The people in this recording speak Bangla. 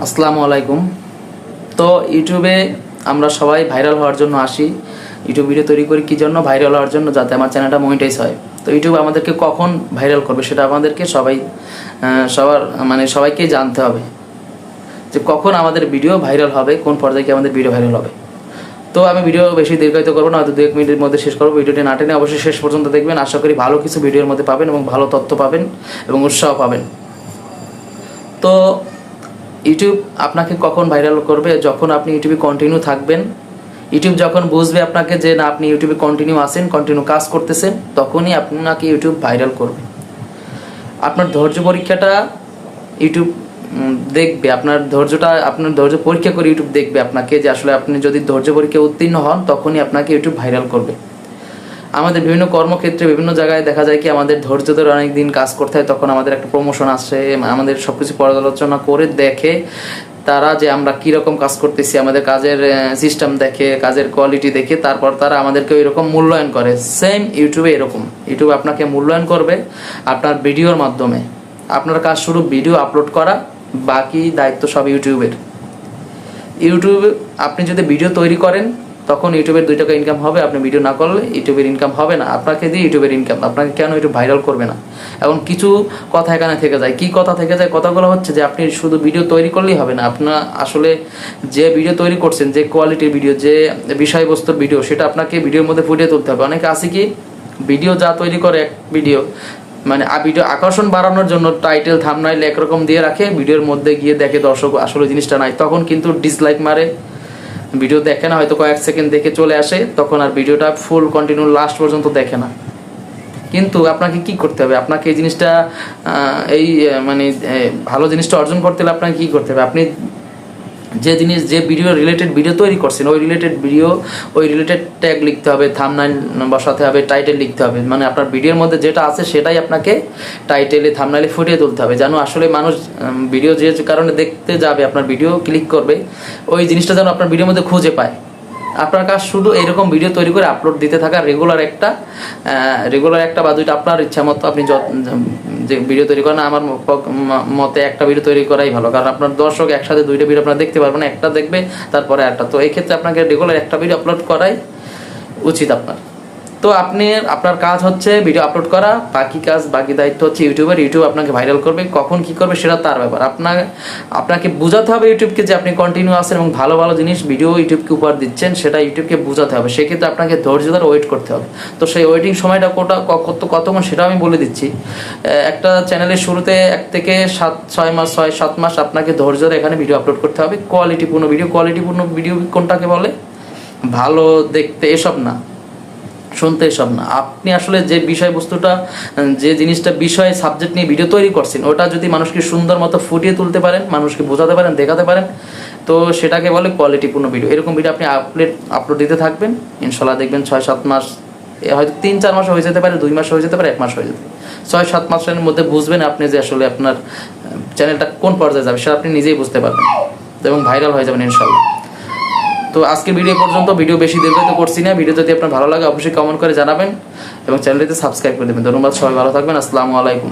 আসসালামু আলাইকুম। তো ইউটিউবে আমরা সবাই ভাইরাল হওয়ার জন্য আসি। ইউটিউব ভিডিও তৈরি করি কী জন্য? ভাইরাল হওয়ার জন্য, যাতে আমার চ্যানেলটা মনিটাইজ হয়। তো ইউটিউব আমাদেরকে কখন ভাইরাল করবে সেটা আমাদেরকে সবাইকে জানতে হবে যে কখন আমাদের ভিডিও ভাইরাল হবে, কোন পর্যায়ে আমাদের ভিডিও ভাইরাল হবে। তো আমি ভিডিও বেশি দীর্ঘায়িত করবো না, হয়তো 2-1 মিনিটের মধ্যে শেষ করবো। ভিডিওটি না টেনে অবশ্যই শেষ পর্যন্ত দেখবেন। আশা করি ভালো কিছু ভিডিওর মধ্যে পাবেন এবং ভালো তথ্য পাবেন এবং উৎসাহ পাবেন। তো ইউটিউব আপনাকে কখন ভাইরাল করবে? যখন আপনি ইউটিউবে কন্টিনিউ থাকবেন। ইউটিউব যখন বুঝবে আপনাকে যে না, আপনি ইউটিউবে কন্টিনিউ আছেন, কন্টিনিউ কাজ করতেছেন, তখনই আপনাকে ইউটিউব ভাইরাল করবে। আপনার ধৈর্য পরীক্ষাটা ইউটিউব দেখবে। আপনার ধৈর্য পরীক্ষা করে ইউটিউব দেখবে আপনাকে, যে আসলে আপনি যদি ধৈর্য পরীক্ষায় উত্তীর্ণ হন তখনই আপনাকে ইউটিউব ভাইরাল করবে। আমাদের বিভিন্ন কর্মক্ষেত্রে বিভিন্ন জায়গায় দেখা যায় কি, আমাদের ধৈর্য ধরে অনেক দিন কাজ করতে হয়, তখন আমাদের একটা প্রমোশন আসে। আমাদের সব কিছু পর্যালোচনা করে দেখে তারা যে আমরা কীরকম কাজ করতেছি, আমাদের কাজের সিস্টেম দেখে, কাজের কোয়ালিটি দেখে, তারপর তারা আমাদেরকে ওই রকম মূল্যায়ন করে। সেম ইউটিউবে এরকম, ইউটিউব আপনাকে মূল্যায়ন করবে আপনার ভিডিওর মাধ্যমে। আপনার কাজ শুধু ভিডিও আপলোড করা, বাকি দায়িত্ব সব ইউটিউবের। আপনি যদি ভিডিও তৈরি করেন তখন ইউটিউবের 2 টাকা ইনকাম হবে। আপনি ভিডিও না করলে ইউটিউবের ইনকাম হবে না। আপনাকে দিয়ে ইউটিউবের ইনকাম, আপনাকে কেন ইউটিউব ভাইরাল করবে না? এখন কিছু কথা এখানে থেকে যায়। কি কথা থেকে যায়? কথাগুলো হচ্ছে যে আপনি শুধু ভিডিও তৈরি করলেই হবে না। আপনার আসলে যে ভিডিও তৈরি করছেন, যে কোয়ালিটির ভিডিও, যে বিষয়বস্তুর ভিডিও, সেটা আপনাকে ভিডিওর মধ্যে ফুটিয়ে তুলতে হবে। অনেকে আছে কি, ভিডিও যা তৈরি করে এক ভিডিও, মানে ভিডিও আকর্ষণ বাড়ানোর জন্য টাইটেল থাম্বনেইল একরকম দিয়ে রাখে, ভিডিওর মধ্যে গিয়ে দেখে দর্শক আসলে জিনিসটা নাই, তখন কিন্তু ডিসলাইক মারে, ভিডিও দেখে না, হয়তো কয়েক সেকেন্ড দেখে চলে আসে, তখন আর ভিডিওটা ফুল কন্টিনিউ লাস্ট পর্যন্ত দেখে না। কিন্তু আপনাকে কি করতে হবে? আপনাকে এই জিনিসটা ভালো জিনিসটা অর্জন করতে হলে আপনাকে কি করতে হবে? আপনি যে ভিডিও রিলেটেড ভিডিও তৈরি করছেন, ওই রিলেটেড ট্যাগ লিখতে হবে, থাম্বনেইল বসাতে হবে, টাইটেল লিখতে হবে। মানে আপনার ভিডিওর মধ্যে যেটা আছে সেটাই আপনাকে টাইটেলে, থাম্বনেইলে ফুটিয়ে তুলতে হবে, যেন আসলে মানুষ ভিডিও যে কারণে দেখতে যাবে, আপনার ভিডিও ক্লিক করবে, ওই জিনিসটা যেন আপনার ভিডিওর মধ্যে খুঁজে পায়। আপনার কাজ শুধু এরকম ভিডিও তৈরি করে আপলোড দিতে থাকা, রেগুলার একটা বা 2টা আপনার ইচ্ছা মতো আপনি যে ভিডিও তৈরি করেন। আমার মতে একটা ভিডিও তৈরি করাই ভালো, কারণ আপনার দর্শক একসাথে 2টা ভিডিও আপনারা দেখতে পারবেন না, একটা দেখবে তারপরে একটা। তো এই ক্ষেত্রে আপনাকে রেগুলার একটা ভিডিও আপলোড করাই উচিত আপনার। তো আপনার কাজ হচ্ছে ভিডিও আপলোড করা, বাকি দায়িত্ব হচ্ছে ইউটিউব আপনাকে ভাইরাল করবে। কখন কি করবে সেটা তার ব্যাপার। আপনাকে বোঝাতে হবে ইউটিউবকে যে আপনি কন্টিনিউ আছেন এবং ভালো ভালো জিনিস ভিডিও ইউটিউবকে উপহার দিচ্ছেন, সেটা ইউটিউবকে বোঝাতে হবে। সেক্ষেত্রে আপনাকে ধৈর্য ধরে ওয়েট করতে হবে। তো সেই ওয়েটিং সময়টা কতক্ষণ সেটা আমি বলে দিচ্ছি। একটা চ্যানেলের শুরুতে 1 থেকে 7 মাস আপনাকে ধৈর্য ধরে এখানে ভিডিও আপলোড করতে হবে। কোয়ালিটিপূর্ণ ভিডিও কোনটাকে বলে? ভালো দেখতে এসব না, শুনতে সব না। আপনি আসলে যে বিষয়বস্তুটা, যে জিনিসটা, বিষয় সাবজেক্ট নিয়ে ভিডিও তৈরি করছেন, ওটা যদি মানুষকে সুন্দর মতো ফুটিয়ে তুলতে পারেন, মানুষকে বোঝাতে পারেন, দেখাতে পারেন, তো সেটাকে বলে কোয়ালিটিপূর্ণ ভিডিও। এরকম ভিডিও আপনি আপলোড দিতে থাকবেন, ইনশাল্লাহ দেখবেন 6-7 মাস, হয়তো 3-4 মাস হয়ে যেতে পারে, 2 মাস হয়ে যেতে পারে, 1 মাস হয়ে যেতে পারে, 6-7 মাসের মধ্যে বুঝবেন আপনি যে আসলে আপনার চ্যানেলটা কোন পর্যায়ে যাবে, সেটা আপনি নিজেই বুঝতে পারবেন এবং ভাইরাল হয়ে যাবেন ইনশাল্লাহ। তো আজকে ভিডিও পর্যন্ত। ভিডিও বেশি দীর্ঘায়িত করছি না। ভিডিও যদি আপনার ভালো লাগে অবশ্যই কমেন্ট করে জানাবেন এবং চ্যানেলটিতে সাবস্ক্রাইব করে দেবেন। ধন্যবাদ, সবাই ভালো থাকবেন। আসসালামু আলাইকুম।